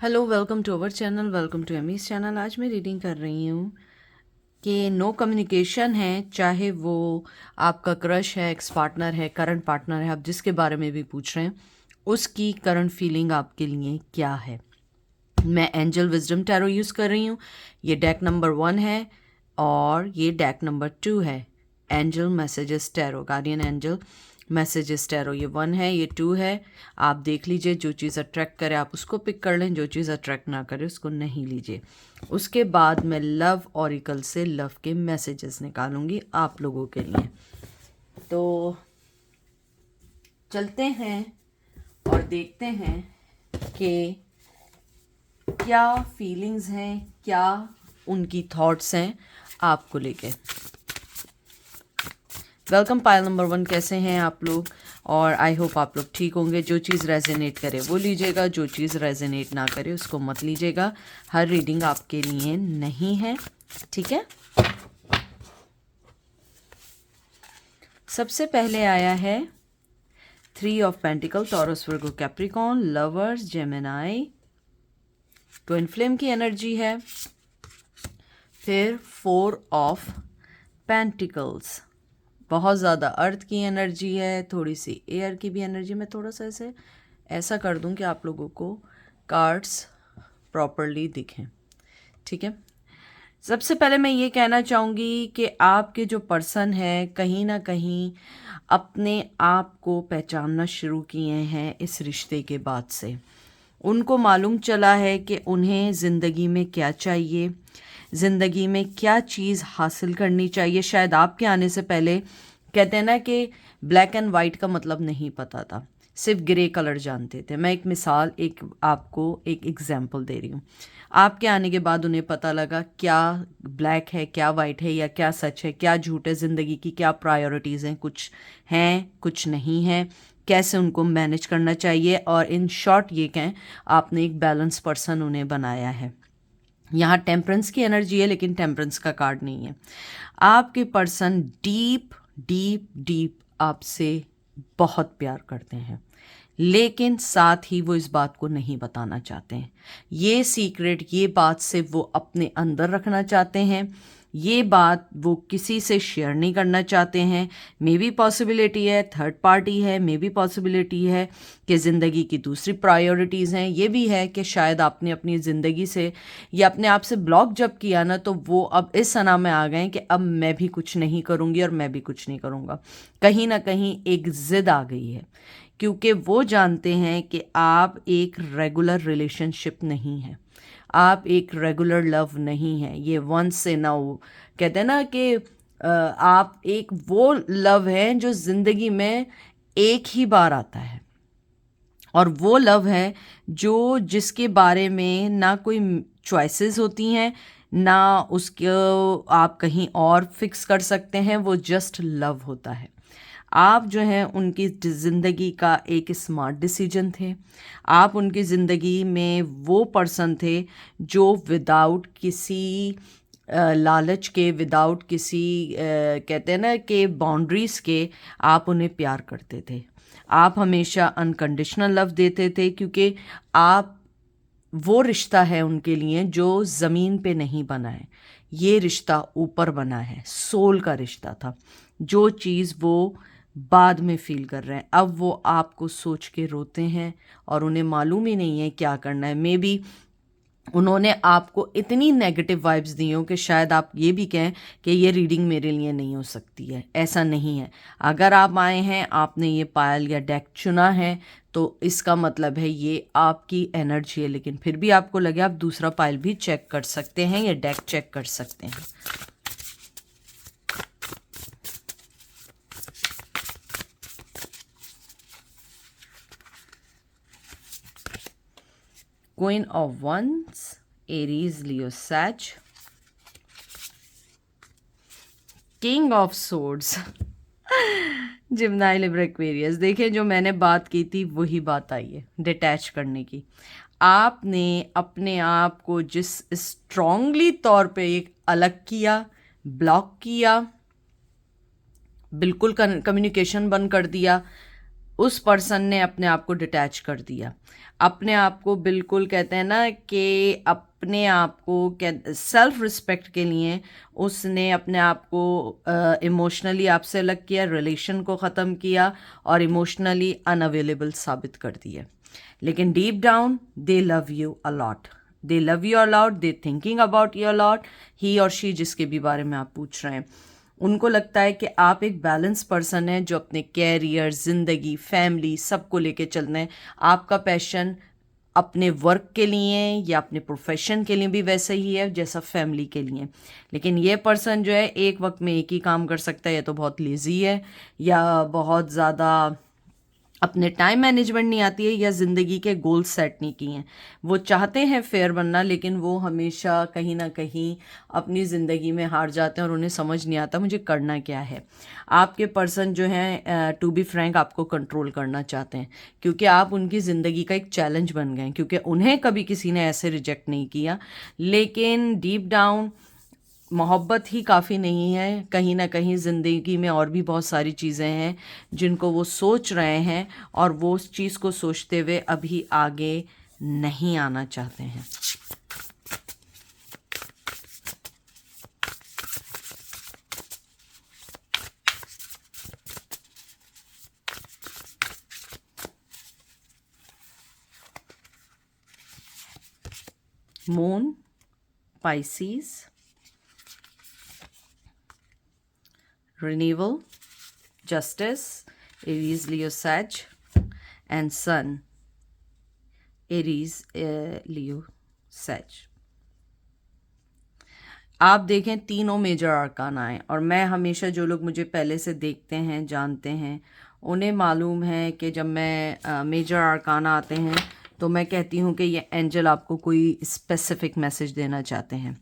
Hello, welcome to our channel, welcome to Amy's channel. आज मैं reading कर रही हूँ कि नो कम्युनिकेशन है, चाहे वो आपका क्रश है, एक्स पार्टनर है, करंट पार्टनर है, आप जिसके बारे में भी पूछ रहे हैं, उसकी करंट फीलिंग आपके लिए क्या है। मैं एंजल विजडम टैरो यूज़ कर रही हूँ। ये डेक नंबर 1 है और ये डेक नंबर 2 है। Angel messages tarot, guardian angel messages tarot. ये 1 है, ये 2 है। आप देख लीजिए, जो चीज़ अट्रैक्ट करे आप उसको पिक कर लें, जो चीज़ अट्रैक्ट ना करे उसको नहीं लीजिए। उसके बाद मैं लव ऑरिकल से लव के मैसेजेस निकालूंगी आप लोगों के लिए। तो चलते हैं और देखते हैं कि क्या फीलिंग्स हैं, क्या उनकी थॉट्स हैं आपको लेके। वेलकम पाइल नंबर 1, कैसे हैं आप लोग? और आई होप आप लोग ठीक होंगे। जो चीज़ रेजोनेट करे वो लीजिएगा, जो चीज़ रेजोनेट ना करे उसको मत लीजिएगा। हर रीडिंग आपके लिए नहीं है, ठीक है। सबसे पहले आया है 3 of pentacle, Taurus, Virgo, Capricorn, lovers, Gemini, twin flame की एनर्जी है। फिर 4 ऑफ पेंटिकल्स, बहुत ज़्यादा अर्थ की एनर्जी है, थोड़ी सी एयर की भी एनर्जी। मैं थोड़ा सा ऐसा कर दूं कि आप लोगों को कार्ड्स प्रॉपरली दिखें, ठीक है। सबसे पहले मैं ये कहना चाहूँगी कि आपके जो पर्सन है कहीं ना कहीं अपने आप को पहचानना शुरू किए हैं इस रिश्ते के बाद से। उनको मालूम चला है कि उन्हें ज़िंदगी में क्या चाहिए, ज़िंदगी में क्या चीज़ हासिल करनी चाहिए। शायद आपके आने से पहले, कहते हैं ना कि ब्लैक एंड वाइट का मतलब नहीं पता था, सिर्फ ग्रे कलर जानते थे। मैं एक मिसाल, आपको एक एग्जांपल दे रही हूँ। आपके आने के बाद उन्हें पता लगा क्या ब्लैक है, क्या वाइट है, या क्या सच है, क्या झूठ है, ज़िंदगी की क्या प्रायोरिटीज़ हैं, कुछ हैं कुछ नहीं है, कैसे उनको मैनेज करना चाहिए। और इन शॉर्ट ये कहें, आपने एक बैलेंस पर्सन उन्हें बनाया है। यहाँ टेम्परेंस की एनर्जी है लेकिन टेम्परेंस का कार्ड नहीं है। आपके पर्सन डीप डीप डीप आपसे बहुत प्यार करते हैं, लेकिन साथ ही वो इस बात को नहीं बताना चाहते हैं। ये सीक्रेट, ये बात सिर्फ वो अपने अंदर रखना चाहते हैं। ये बात वो किसी से शेयर नहीं करना चाहते हैं। मे बी पॉसिबिलिटी है थर्ड पार्टी है, मे बी पॉसिबिलिटी है कि ज़िंदगी की दूसरी प्रायोरिटीज़ हैं। ये भी है कि शायद आपने अपनी ज़िंदगी से या अपने आप से ब्लॉक जब किया ना, तो वो अब इस सना में आ गए कि अब मैं भी कुछ नहीं करूँगी और मैं भी कुछ नहीं करूँगा। कहीं ना कहीं एक ज़िद आ गई है, क्योंकि वो जानते हैं कि आप एक रेगुलर रिलेशनशिप नहीं है, आप एक रेगुलर लव नहीं है। ये वंस से नाउ, कहते हैं ना कि आप एक वो लव है जो ज़िंदगी में एक ही बार आता है, और वो लव है जो जिसके बारे में ना कोई चॉइसेस होती हैं, ना उसको आप कहीं और फिक्स कर सकते हैं। वो जस्ट लव होता है। आप जो हैं उनकी ज़िंदगी का एक स्मार्ट डिसीजन थे। आप उनकी ज़िंदगी में वो पर्सन थे जो विदाउट किसी लालच के, विदाउट किसी कहते हैं ना कि बाउंड्रीज़ के, आप उन्हें प्यार करते थे। आप हमेशा अनकंडीशनल लव देते थे, क्योंकि आप वो रिश्ता है उनके लिए जो ज़मीन पे नहीं बना है। ये रिश्ता ऊपर बना है, सोल का रिश्ता था। जो चीज़ वो बाद में फील कर रहे हैं, अब वो आपको सोच के रोते हैं और उन्हें मालूम ही नहीं है क्या करना है। मे बी उन्होंने आपको इतनी नेगेटिव वाइब्स दी हो कि शायद आप ये भी कहें कि ये रीडिंग मेरे लिए नहीं हो सकती है। ऐसा नहीं है। अगर आप आए हैं, आपने ये पायल या डेक चुना है, तो इसका मतलब है ये आपकी एनर्जी है। लेकिन फिर भी आपको लगे, आप दूसरा पायल भी चेक कर सकते हैं या डेक चेक कर सकते हैं। Queen of wands, Aries, Leo, sage, king of swords, Gemini, Libra, Aquarius. देखें, जो मैंने बात की थी वही बात आई है, डिटैच करने की। आपने अपने आप को जिस स्ट्रांगली तौर पे एक अलग किया, ब्लॉक किया, बिल्कुल कम्युनिकेशन बंद कर दिया, उस पर्सन ने अपने आप को डिटैच कर दिया, अपने आप को बिल्कुल कहते हैं ना कि अपने आप को सेल्फ रिस्पेक्ट के लिए उसने अपने आप को इमोशनली आपसे अलग किया, रिलेशन को ख़त्म किया और इमोशनली अनअवेलेबल साबित कर दिया। लेकिन deep down they love you a lot, they love you a lot, they thinking about you a lot. He और शी जिसके भी बारे में आप पूछ रहे हैं, उनको लगता है कि आप एक बैलेंस पर्सन है जो अपने कैरियर, ज़िंदगी, फैमिली सबको लेके चलना है। आपका पैशन अपने वर्क के लिए या अपने प्रोफेशन के लिए भी वैसा ही है जैसा फैमिली के लिए। लेकिन ये पर्सन जो है एक वक्त में एक ही काम कर सकता है, या तो बहुत लेज़ी है या बहुत ज़्यादा अपने टाइम मैनेजमेंट नहीं आती है या ज़िंदगी के गोल सेट नहीं किए हैं। वो चाहते हैं फेयर बनना, लेकिन वो हमेशा कहीं ना कहीं अपनी ज़िंदगी में हार जाते हैं और उन्हें समझ नहीं आता मुझे करना क्या है। आपके पर्सन जो हैं टू बी फ्रैंक आपको कंट्रोल करना चाहते हैं, क्योंकि आप उनकी ज़िंदगी का एक चैलेंज बन गए हैं, क्योंकि उन्हें कभी किसी ने ऐसे रिजेक्ट नहीं किया। लेकिन डीप डाउन मोहब्बत ही काफ़ी नहीं है, कहीं ना कहीं ज़िंदगी में और भी बहुत सारी चीज़ें हैं जिनको वो सोच रहे हैं और वो उस चीज़ को सोचते हुए अभी आगे नहीं आना चाहते हैं। Moon, Pisces, renewal, justice, Aries, Leo, Sag, and Sun, Aries, Leo, Sag। आप देखें तीनों मेजर आर्काना हैं, और मैं हमेशा जो लोग मुझे पहले से देखते हैं, जानते हैं, उन्हें मालूम है कि जब मैं मेजर आर्काना आते हैं तो मैं कहती हूँ कि ये एंजल आपको कोई स्पेसिफिक मैसेज देना चाहते हैं।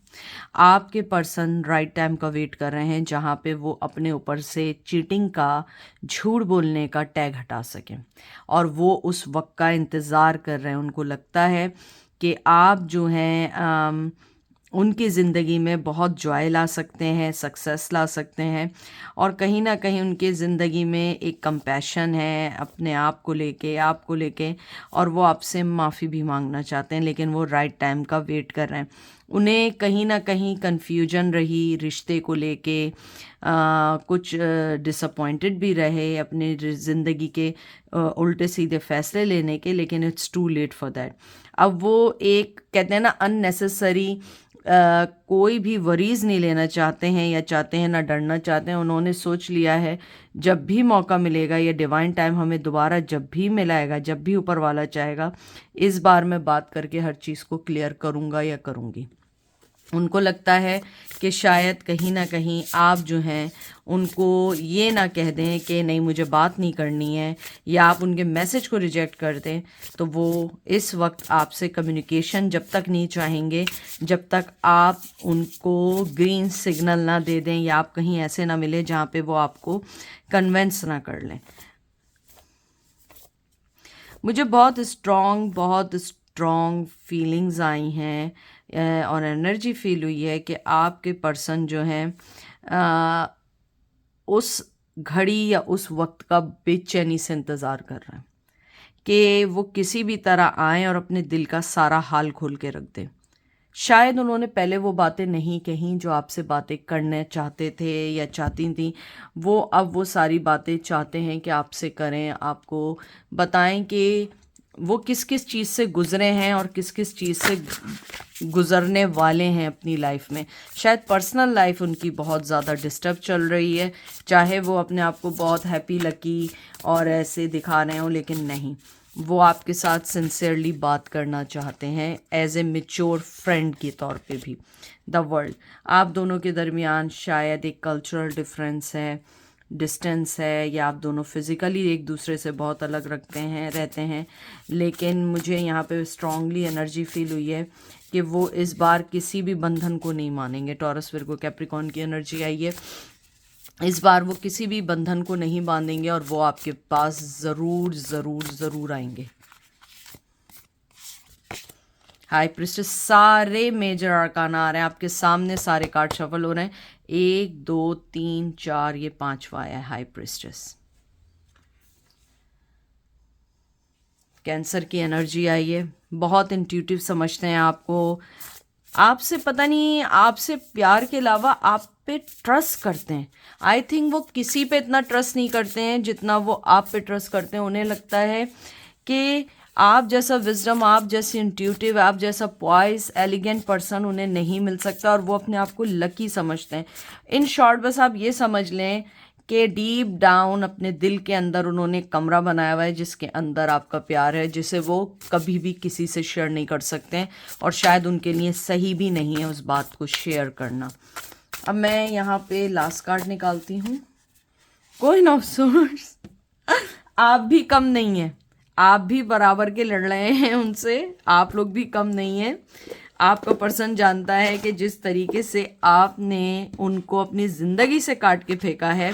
आपके पर्सन राइट टाइम का वेट कर रहे हैं जहाँ पे वो अपने ऊपर से चीटिंग का, झूठ बोलने का टैग हटा सकें, और वो उस वक्त का इंतज़ार कर रहे हैं। उनको लगता है कि आप जो हैं उनकी ज़िंदगी में बहुत जॉय ला सकते हैं, सक्सेस ला सकते हैं, और कहीं ना कहीं उनकी ज़िंदगी में एक कंपैशन है अपने आप को लेके, आपको लेके, और वो आपसे माफ़ी भी मांगना चाहते हैं, लेकिन वो राइट टाइम का वेट कर रहे हैं। उन्हें कहीं ना कहीं कन्फ्यूजन रही रिश्ते को लेके, कुछ डिसअपॉइंटेड भी रहे अपने ज़िंदगी के उल्टे सीधे फैसले लेने के, लेकिन it's too late for that. अब वो एक कहते हैं ना अननेसेसरी कोई भी वरीज़ नहीं लेना चाहते हैं, या चाहते हैं ना डरना चाहते हैं। उन्होंने सोच लिया है जब भी मौका मिलेगा, या डिवाइन टाइम हमें दोबारा जब भी मिलाएगा, जब भी ऊपर वाला चाहेगा, इस बार मैं बात करके हर चीज़ को क्लियर करूँगा या करूँगी। उनको लगता है कि शायद कहीं ना कहीं आप जो हैं उनको ये ना कह दें कि नहीं मुझे बात नहीं करनी है, या आप उनके मैसेज को रिजेक्ट कर दें, तो वो इस वक्त आपसे कम्युनिकेशन जब तक नहीं चाहेंगे जब तक आप उनको ग्रीन सिग्नल ना दे दें, या आप कहीं ऐसे ना मिले जहाँ पे वो आपको कन्वेंस ना कर लें। मुझे बहुत स्ट्रॉन्ग फीलिंग्स आई हैं और एनर्जी फील हुई है कि आपके पर्सन जो हैं उस घड़ी या उस वक्त का बेचैनी से इंतज़ार कर रहे हैं कि वो किसी भी तरह आएँ और अपने दिल का सारा हाल खोल के रख दें। शायद उन्होंने पहले वो बातें नहीं कहीं जो आपसे बातें करना चाहते थे या चाहती थी, वो अब वो सारी बातें चाहते हैं कि आपसे करें, आपको बताएं कि वो किस किस चीज़ से गुज़रे हैं और किस किस चीज़ से गुज़रने वाले हैं अपनी लाइफ में। शायद पर्सनल लाइफ उनकी बहुत ज़्यादा डिस्टर्ब चल रही है, चाहे वो अपने आप को बहुत हैप्पी लकी और ऐसे दिखा रहे हों, लेकिन नहीं, वो आपके साथ सिंसियरली बात करना चाहते हैं एज ए मेच्योर फ्रेंड के तौर पे भी। द वर्ल्ड, आप दोनों के दरमियान शायद एक कल्चरल डिफरेंस है, डिस्टेंस है, या आप दोनों फिज़िकली एक दूसरे से बहुत अलग रहते हैं, लेकिन मुझे यहाँ पे स्ट्रांगली एनर्जी फील हुई है कि वो इस बार किसी भी बंधन को नहीं मानेंगे। टॉरस, विर्गो, कैप्रिकॉर्न की एनर्जी आई है, इस बार वो किसी भी बंधन को नहीं बांधेंगे और वो आपके पास ज़रूर ज़रूर ज़रूर आएंगे। हाई प्रिस्टेस, सारे मेजर आर्काना आ रहे हैं आपके सामने, सारे कार्ड शफल हो रहे हैं। 1 2 3 4, ये 5वां आया है हाई प्रिस्टेस। कैंसर की एनर्जी आई है, बहुत इंट्यूटिव समझते हैं आपको, आपसे पता नहीं, आपसे प्यार के अलावा आप पे ट्रस्ट करते हैं। आई थिंक वो किसी पे इतना ट्रस्ट नहीं करते हैं जितना वो आप पे ट्रस्ट करते हैं। उन्हें लगता है कि आप जैसा विजडम, आप जैसे इंट्यूटिव, आप जैसा पॉइस एलिगेंट पर्सन उन्हें नहीं मिल सकता, और वो अपने आप को लकी समझते हैं। इन शॉर्ट बस आप ये समझ लें कि डीप डाउन अपने दिल के अंदर उन्होंने एक कमरा बनाया हुआ है जिसके अंदर आपका प्यार है, जिसे वो कभी भी किसी से शेयर नहीं कर सकते हैं, और शायद उनके लिए सही भी नहीं है उस बात को शेयर करना। अब मैं यहाँ पे लास्ट कार्ड निकालती हूँ, क्वीन ऑफ सोर्ड्स। आप भी कम नहीं है, आप भी बराबर के लड़ रहे हैं उनसे, आप लोग भी कम नहीं हैं। आपका पर्सन जानता है कि जिस तरीके से आपने उनको अपनी ज़िंदगी से काट के फेंका है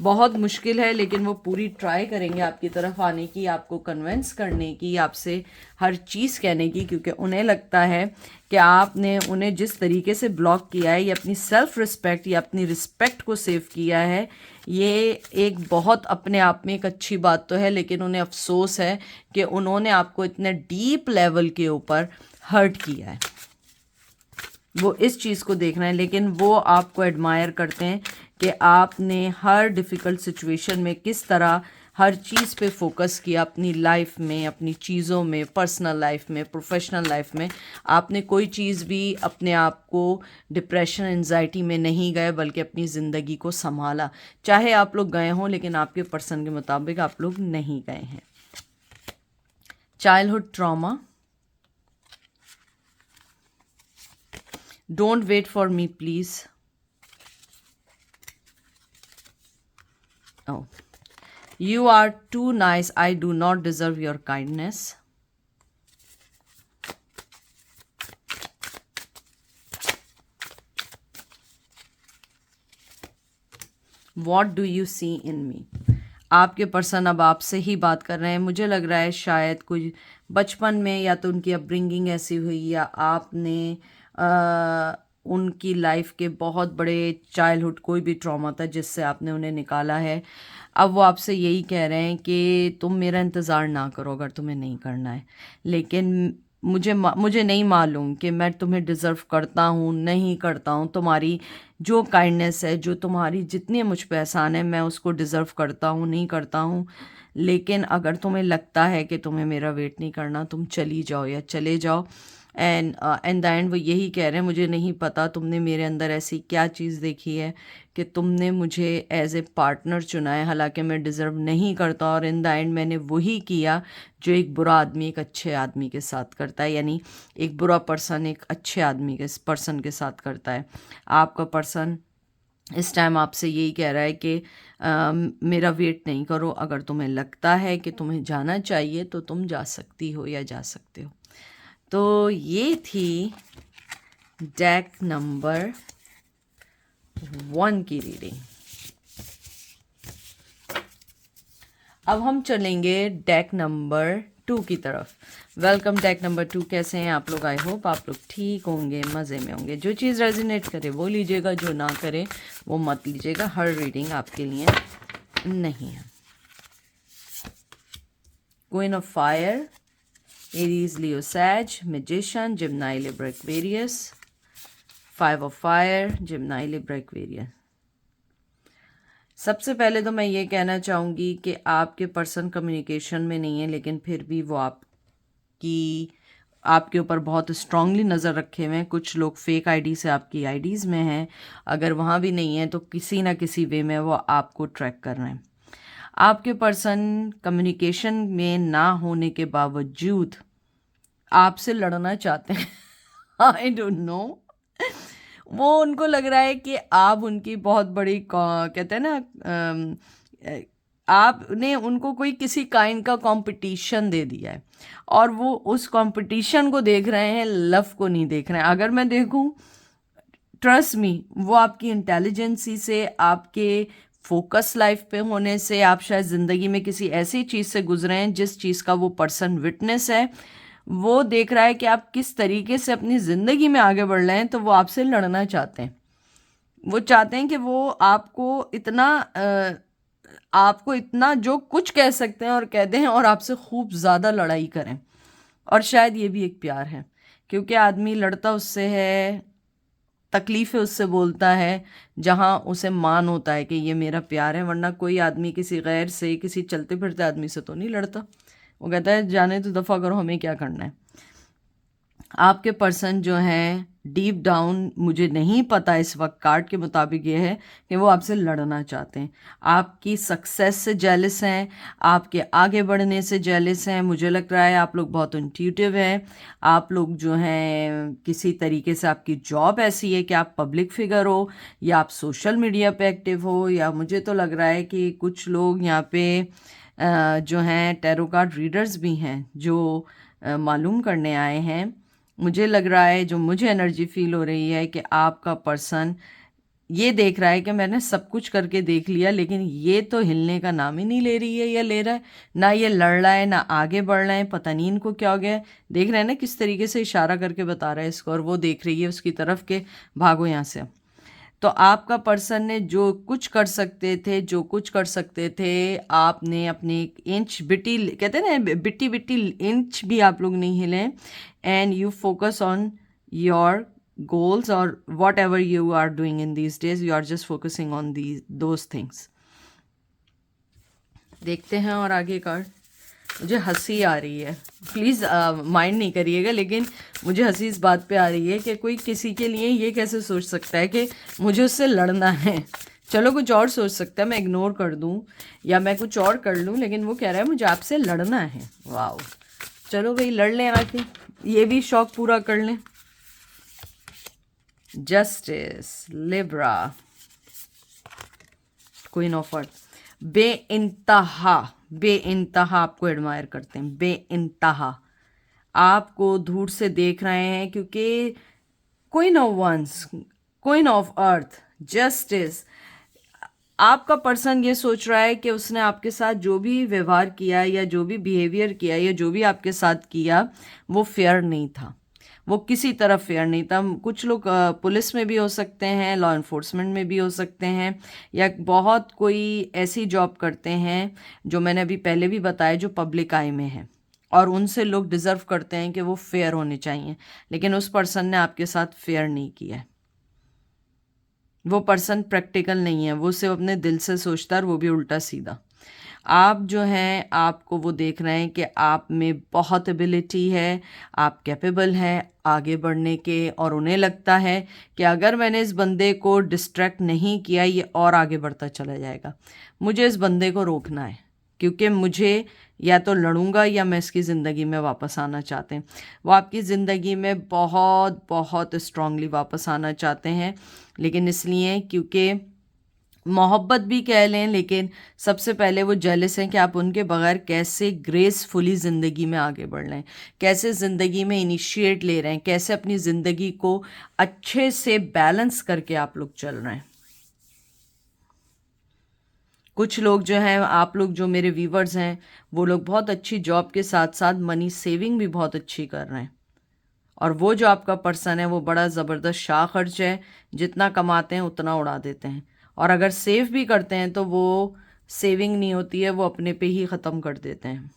बहुत मुश्किल है, लेकिन वो पूरी ट्राई करेंगे आपकी तरफ आने की, आपको कन्विंस करने की, आपसे हर चीज़ कहने की, क्योंकि उन्हें लगता है कि आपने उन्हें जिस तरीके से ब्लॉक किया है, ये अपनी सेल्फ रिस्पेक्ट या अपनी रिस्पेक्ट को सेव किया है, ये एक बहुत अपने आप में एक अच्छी बात तो है, लेकिन उन्हें अफसोस है कि उन्होंने आपको इतने डीप लेवल के ऊपर हर्ट किया है। वो इस चीज़ को देखना है, लेकिन वो आपको एडमायर करते हैं कि आपने हर डिफ़िकल्ट सिचुएशन में किस तरह हर चीज़ पे फोकस किया, अपनी लाइफ में, अपनी चीज़ों में, पर्सनल लाइफ में, प्रोफेशनल लाइफ में। आपने कोई चीज़ भी अपने आप को डिप्रेशन, एंजाइटी में नहीं गए, बल्कि अपनी ज़िंदगी को संभाला। चाहे आप लोग गए हों, लेकिन आपके पर्सन के मुताबिक आप लोग नहीं गए हैं। Childhood trauma, don't wait for me please. Oh, you are too nice, I do not deserve your kindness. What do you see in me? आपके पर्सन अब आपसे ही बात कर रहे हैं। मुझे लग रहा है शायद कोई बचपन में या तो उनकी अपब्रिंगिंग ऐसी हुई, या आपने उनकी लाइफ के बहुत बड़े चाइल्डहुड कोई भी ट्रॉमा था जिससे आपने उन्हें निकाला है। अब वो आपसे यही कह रहे हैं कि तुम मेरा इंतज़ार ना करो अगर तुम्हें नहीं करना है, लेकिन मुझे नहीं मालूम कि मैं तुम्हें डिज़र्व करता हूँ नहीं करता हूँ। तुम्हारी जो काइंडनेस है, जो तुम्हारी जितनी मुझ पे एहसान है, मैं उसको डिज़र्व करता हूँ नहीं करता हूँ, लेकिन अगर तुम्हें लगता है कि तुम्हें मेरा वेट नहीं करना, तुम चली जाओ या चले जाओ। एंड इन द एंड वो यही कह रहे हैं, मुझे नहीं पता तुमने मेरे अंदर ऐसी क्या चीज़ देखी है कि तुमने मुझे एज ए पार्टनर चुना है, हालांकि मैं डिज़र्व नहीं करता, और इन द एंड मैंने वही किया जो एक बुरा आदमी एक अच्छे आदमी के साथ करता है, यानी एक बुरा पर्सन एक अच्छे आदमी के पर्सन के साथ करता है। आपका पर्सन इस टाइम आपसे यही कह रहा है कि मेरा वेट नहीं करो, अगर तुम्हें लगता है कि तुम्हें जाना चाहिए तो तुम जा सकती हो या जा सकते हो। तो ये थी डेक नंबर 1 की रीडिंग। अब हम चलेंगे डेक नंबर 2 की तरफ। Welcome deck number 2। कैसे हैं आप लोग? आई होप आप लोग ठीक होंगे, मज़े में होंगे। जो चीज़ रेजोनेट करे वो लीजिएगा, जो ना करे वो मत लीजिएगा। हर रीडिंग आपके लिए नहीं है। Queen of fire, Aries, Leo, Sag, magician, Gemini, Libra, Aquarius. 5 of fire, Gemini, Libra, Aquarius. सबसे पहले तो मैं ये कहना चाहूँगी कि आपके पर्सन कम्युनिकेशन में नहीं है, लेकिन फिर भी वो आपके ऊपर बहुत स्ट्रांगली नज़र रखे हुए हैं। कुछ लोग फेक आईडी से आपकी आईडीज़ में हैं, अगर वहाँ भी नहीं है तो किसी ना किसी वे में वो आपको ट्रैक कर रहे हैं। आपके पर्सन कम्युनिकेशन में ना होने के बावजूद आपसे लड़ना चाहते हैं। आई डोंट नो, वो उनको लग रहा है कि आप उनकी बहुत बड़ी कहते हैं ना, आपने उनको कोई किसी काइंड का कंपटीशन दे दिया है, और वो उस कंपटीशन को देख रहे हैं, लव को नहीं देख रहे हैं। अगर मैं देखूं, ट्रस्ट मी, वो आपकी इंटेलिजेंसी से, आपके फोकस लाइफ पे होने से, आप शायद ज़िंदगी में किसी ऐसी चीज़ से गुजरे हैं जिस चीज़ का वो पर्सन विटनेस है। वो देख रहा है कि आप किस तरीके से अपनी ज़िंदगी में आगे बढ़ रहे हैं, तो वो आपसे लड़ना चाहते हैं। वो चाहते हैं कि वो आपको इतना आपको इतना जो कुछ कह सकते हैं और कहते हैं और आपसे खूब ज़्यादा लड़ाई करें। और शायद ये भी एक प्यार है, क्योंकि आदमी लड़ता उससे है, तकलीफ़ें उससे बोलता है जहाँ उसे मान होता है कि ये मेरा प्यार है। वरना कोई आदमी किसी गैर से, किसी चलते फिरते आदमी से तो नहीं लड़ता। वो कहता है जाने तो दफ़ा करो, हमें क्या करना है। आपके पर्सन जो हैं डीप डाउन, मुझे नहीं पता इस वक्त कार्ड के मुताबिक ये है कि वो आपसे लड़ना चाहते हैं, आपकी सक्सेस से जेलस हैं, आपके आगे बढ़ने से जेलस हैं। मुझे लग रहा है आप लोग बहुत इंट्यूटिव हैं। आप लोग जो हैं किसी तरीके से आपकी जॉब ऐसी है कि आप पब्लिक फिगर हो या आप सोशल मीडिया पे एक्टिव हो, या मुझे तो लग रहा है कि कुछ लोग यहाँ पे जो हैं टैरो कार्ड रीडर्स भी हैं जो मालूम करने आए हैं। मुझे लग रहा है, जो मुझे एनर्जी फील हो रही है, कि आपका पर्सन ये देख रहा है कि मैंने सब कुछ करके देख लिया, लेकिन ये तो हिलने का नाम ही नहीं ले रही है या ले रहा है। ना ये लड़ रहा है, ना आगे बढ़ रहा है। पता नहीं इनको क्या हो गया है। देख रहे हैं ना किस तरीके से इशारा करके बता रहा है इसको, और वो देख रही है उसकी तरफ के भागो यहाँ से। तो आपका पर्सन ने जो कुछ कर सकते थे, जो कुछ कर सकते थे, आपने अपने एक इंच बिट्टी, कहते हैं ना बिट्टी बिट्टी इंच भी आप लोग नहीं हिले, and you focus on your goals or whatever you are doing in these days, you are just focusing on those things. देखते हैं और आगे कार्ड। मुझे हंसी आ रही है, प्लीज़ माइंड नहीं करिएगा, लेकिन मुझे हंसी इस बात पे आ रही है कि कोई किसी के लिए ये कैसे सोच सकता है कि मुझे उससे लड़ना है। चलो कुछ और सोच सकता है, मैं इग्नोर कर दूं या मैं कुछ और कर लूं, लेकिन वो कह रहा है मुझे आपसे लड़ना है। वाओ, चलो भाई लड़ लें आके, ये भी शौक पूरा कर लें। Justice, Libra, queen of earth. बेइंतहा आपको एडमायर करते हैं, बेइंतहा आपको दूर से देख रहे हैं, क्योंकि queen of wands, queen of earth, justice. आपका पर्सन ये सोच रहा है कि उसने आपके साथ जो भी व्यवहार किया या जो भी बिहेवियर किया या जो भी आपके साथ किया वो फेयर नहीं था, वो किसी तरह फेयर नहीं था। कुछ लोग पुलिस में भी हो सकते हैं, लॉ इन्फोर्समेंट में भी हो सकते हैं, या बहुत कोई ऐसी जॉब करते हैं जो मैंने अभी पहले भी बताया जो पब्लिक आई में है, और उनसे लोग डिज़र्व करते हैं कि वो फेयर होने चाहिए। लेकिन उस पर्सन ने आपके साथ फेयर नहीं किया है। वो पर्सन प्रैक्टिकल नहीं है, वो सिर्फ अपने दिल से सोचता है, और वो भी उल्टा सीधा। आप जो हैं, आपको वो देख रहे हैं कि आप में बहुत एबिलिटी है, आप कैपेबल हैं आगे बढ़ने के, और उन्हें लगता है कि अगर मैंने इस बंदे को डिस्ट्रैक्ट नहीं किया, ये और आगे बढ़ता चला जाएगा। मुझे इस बंदे को रोकना है, क्योंकि मुझे या तो लड़ूंगा या मैं इसकी ज़िंदगी में वापस आना चाहते हैं। वो आपकी ज़िंदगी में बहुत बहुत स्ट्रांगली वापस आना चाहते हैं, लेकिन इसलिए क्योंकि मोहब्बत भी कह लें, लेकिन सबसे पहले वो जेलस हैं कि आप उनके बगैर कैसे ग्रेसफुली ज़िंदगी में आगे बढ़ रहे हैं, कैसे ज़िंदगी में इनिशिएट ले रहे हैं, कैसे अपनी ज़िंदगी को अच्छे से बैलेंस करके आप लोग चल रहे हैं। कुछ लोग जो हैं, आप लोग जो मेरे व्यूवर्स हैं, वो लोग बहुत अच्छी जॉब के साथ साथ मनी सेविंग भी बहुत अच्छी कर रहे हैं। और वो जो आपका पर्सन है वो बड़ा ज़बरदस्त शाह खर्च है, जितना कमाते हैं उतना उड़ा देते हैं, और अगर सेव भी करते हैं तो वो सेविंग नहीं होती है, वो अपने पे ही ख़त्म कर देते हैं।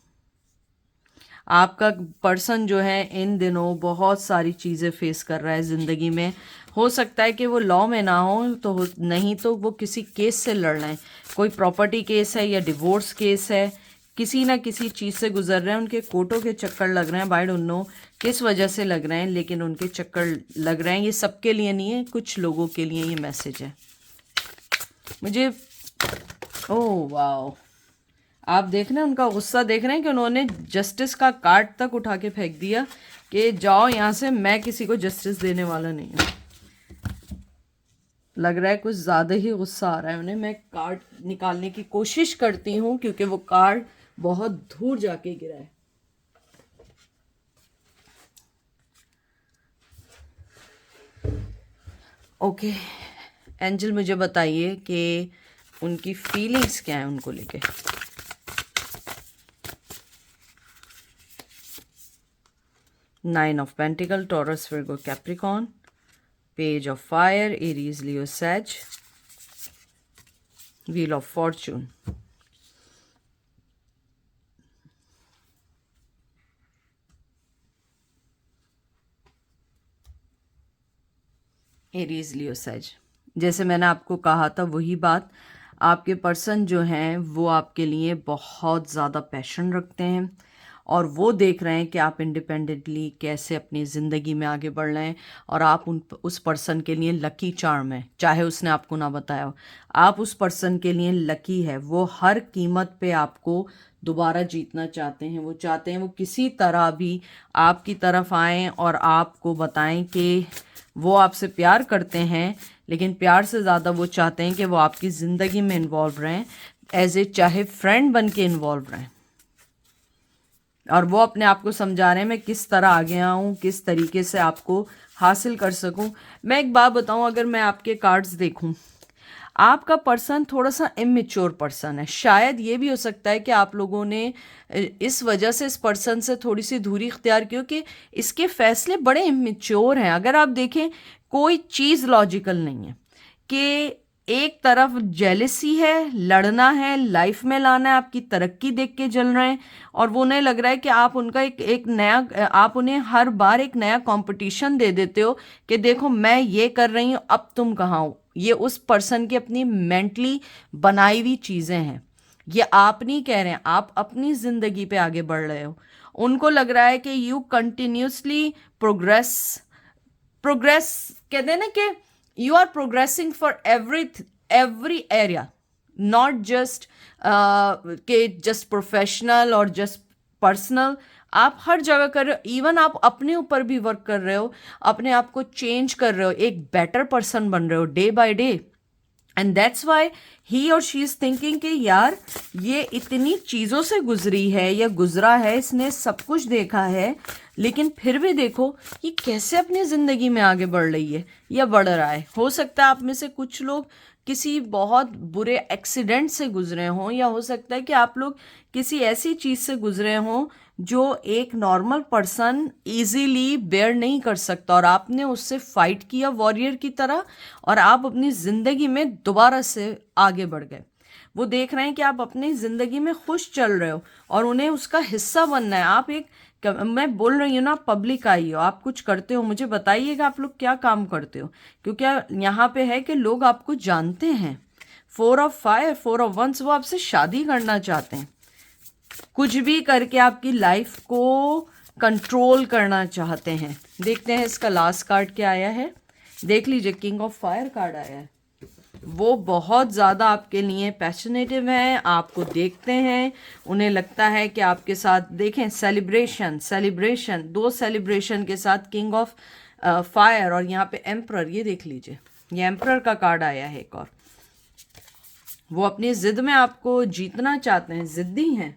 आपका पर्सन जो है इन दिनों बहुत सारी चीज़ें फेस कर रहा है ज़िंदगी में। हो सकता है कि वो लॉ में ना हो, तो नहीं तो वो किसी केस से लड़ रहे हैं, कोई प्रॉपर्टी केस है या डिवोर्स केस है, किसी ना किसी चीज़ से गुजर रहे हैं, उनके कोर्टों के चक्कर लग रहे हैं। बाय डोंट नो किस वजह से लग रहे हैं, लेकिन उनके चक्कर लग रहे हैं। ये सबके लिए नहीं है, कुछ लोगों के लिए ये मैसेज है मुझे। ओह वाओ, आप देख रहे हैं उनका गुस्सा, देख रहे हैं कि उन्होंने जस्टिस का कार्ड तक उठा के फेंक दिया कि जाओ यहाँ से, मैं किसी को जस्टिस देने वाला नहीं हूँ। लग रहा है कुछ ज़्यादा ही गुस्सा आ रहा है उन्हें। मैं कार्ड निकालने की कोशिश करती हूँ क्योंकि वो कार्ड बहुत दूर जाके गिरा है। ओके एंजल, मुझे बताइए कि उनकी फीलिंग्स क्या है उनको लेके। Nine of pentacle, Taurus, Virgo, Capricorn, page of fire, Aries, Leo, Sag, wheel of fortune, Aries Leo Sag, जैसे मैंने आपको कहा था वही बात, आपके पर्सन जो हैं वो आपके लिए बहुत ज़्यादा पैशन रखते हैं और वो देख रहे हैं कि आप इंडिपेंडेंटली कैसे अपनी ज़िंदगी में आगे बढ़ रहे हैं, और आप उस पर्सन के लिए लकी चार्म है, चाहे उसने आपको ना बताया हो। आप उस पर्सन के लिए लकी है, वो हर कीमत पे आपको दोबारा जीतना चाहते हैं। वो चाहते हैं वो किसी तरह भी आपकी तरफ आएं और आपको बताएं कि वो आपसे प्यार करते हैं, लेकिन प्यार से ज़्यादा वो चाहते हैं कि वो आपकी ज़िंदगी में इन्वॉल्व रहें, एज ए चाहे फ्रेंड बन के इन्वॉल्व रहें। और वो अपने आप को समझा रहे हैं मैं किस तरह आगे आऊँ, किस तरीके से आपको हासिल कर सकूँ। मैं एक बात बताऊँ, अगर मैं आपके कार्ड्स देखूँ, आपका पर्सन थोड़ा सा इमेच्योर पर्सन है। शायद ये भी हो सकता है कि आप लोगों ने इस वजह से इस पर्सन से थोड़ी सी दूरी इख्तियार की, क्योंकि इसके फैसले बड़े इमेच्योर हैं। अगर आप देखें, कोई चीज़ लॉजिकल नहीं है कि एक तरफ जेलसी है, लड़ना है, लाइफ में लाना है, आपकी तरक्की देख के जल रहे हैं, और वो उन्हें लग रहा है कि आप उनका एक नया, आप उन्हें हर बार एक नया कंपटीशन दे देते हो कि देखो मैं ये कर रही हूँ, अब तुम कहाँ हो। ये उस पर्सन की अपनी मेंटली बनाई हुई चीज़ें हैं, ये आप नहीं कह रहे हैं, आप अपनी ज़िंदगी पे आगे बढ़ रहे हो। उनको लग रहा है कि यू कंटिन्यूसली प्रोग्रेस कहते हैं ना कि you are progressing for every area, not just के जस्ट प्रोफेशनल और जस्ट पर्सनल। आप हर जगह कर रहे हो, इवन आप अपने ऊपर भी वर्क कर रहे हो, अपने आप को चेंज कर रहे हो, एक बेटर पर्सन बन रहे हो day by day. And that's why he और शी इज थिंकिंग कि यार ये इतनी चीज़ों से गुजरी है या गुजरा है, इसने सब कुछ देखा है, लेकिन फिर भी देखो ये कैसे अपनी ज़िंदगी में आगे बढ़ रही है या बढ़ रहा है। हो सकता है आप में से कुछ लोग किसी बहुत बुरे एक्सीडेंट से गुजरे हों, या हो सकता है कि आप लोग किसी ऐसी चीज़ से गुजरे हों जो एक नॉर्मल पर्सन इजीली बेयर नहीं कर सकता, और आपने उससे फाइट किया वॉरियर की तरह, और आप अपनी ज़िंदगी में दोबारा से आगे बढ़ गए। वो देख रहे हैं कि आप अपनी ज़िंदगी में खुश चल रहे हो और उन्हें उसका हिस्सा बनना है। आप एक, मैं बोल रही हूँ ना, पब्लिक आई हो, आप कुछ करते हो, मुझे बताइएगा आप लोग क्या काम करते हो, क्योंकि यहाँ पे है कि लोग आपको जानते हैं। 4 ऑफ फायर, 4 ऑफ वंस, वो आपसे शादी करना चाहते हैं, कुछ भी करके आपकी लाइफ को कंट्रोल करना चाहते हैं। देखते हैं इसका लास्ट कार्ड क्या आया है, देख लीजिए, किंग ऑफ फायर कार्ड आया है। वो बहुत ज़्यादा आपके लिए पैशनेटिव हैं, आपको देखते हैं, उन्हें लगता है कि आपके साथ, देखें सेलिब्रेशन, 2 सेलिब्रेशन के साथ किंग ऑफ फायर, और यहाँ पे एम्परर, ये देख लीजिए, ये एम्परर का कार्ड आया है एक और। वो अपनी ज़िद में आपको जीतना चाहते हैं, ज़िद्दी हैं,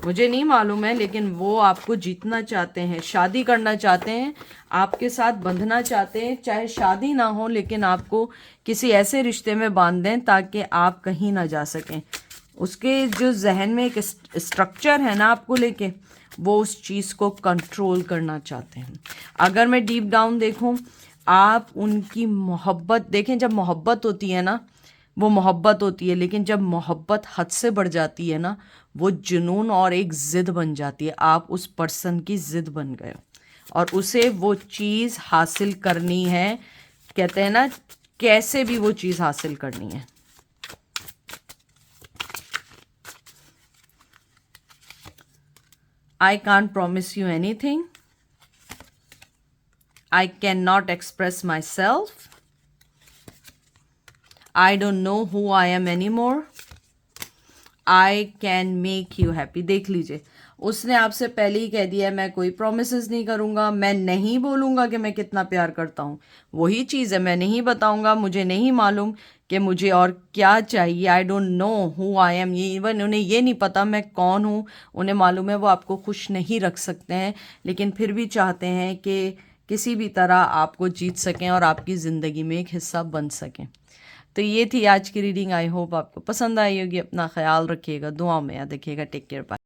मुझे नहीं मालूम है, लेकिन वो आपको जीतना चाहते हैं, शादी करना चाहते हैं, आपके साथ बंधना चाहते हैं, चाहे शादी ना हो लेकिन आपको किसी ऐसे रिश्ते में बांध दें ताकि आप कहीं ना जा सकें। उसके जो जहन में एक स्ट्रक्चर है ना आपको लेके, वो उस चीज़ को कंट्रोल करना चाहते हैं। अगर मैं डीप डाउन देखूं, आप उनकी मोहब्बत देखें, जब मोहब्बत होती है ना, वो मोहब्बत होती है, लेकिन जब मोहब्बत हद से बढ़ जाती है ना, वो जुनून और एक ज़िद बन जाती है। आप उस पर्सन की ज़िद बन गए और उसे वो चीज़ हासिल करनी है, कहते हैं ना, कैसे भी वो चीज़ हासिल करनी है। I can't promise you anything. I cannot express myself. I don't know who I am anymore. I can make you happy. देख लीजिए, उसने आपसे पहले ही कह दिया है मैं कोई प्रोमिसेस नहीं करूँगा, मैं नहीं बोलूँगा कि मैं कितना प्यार करता हूँ। वही चीज़ है, मैं नहीं बताऊँगा, मुझे नहीं मालूम कि मुझे और क्या चाहिए। I don't know who I am. ये इवन उन्हें ये नहीं पता मैं कौन हूँ। उन्हें मालूम है वो आपको खुश नहीं रख सकते हैं, लेकिन फिर भी चाहते हैं कि किसी भी तरह आपको जीत सकें और आपकी ज़िंदगी में एक हिस्सा बन सकें। तो ये थी आज की रीडिंग। आई होप आपको पसंद आई होगी। अपना ख्याल रखिएगा, दुआ में याद रखिएगा। Take care, bye.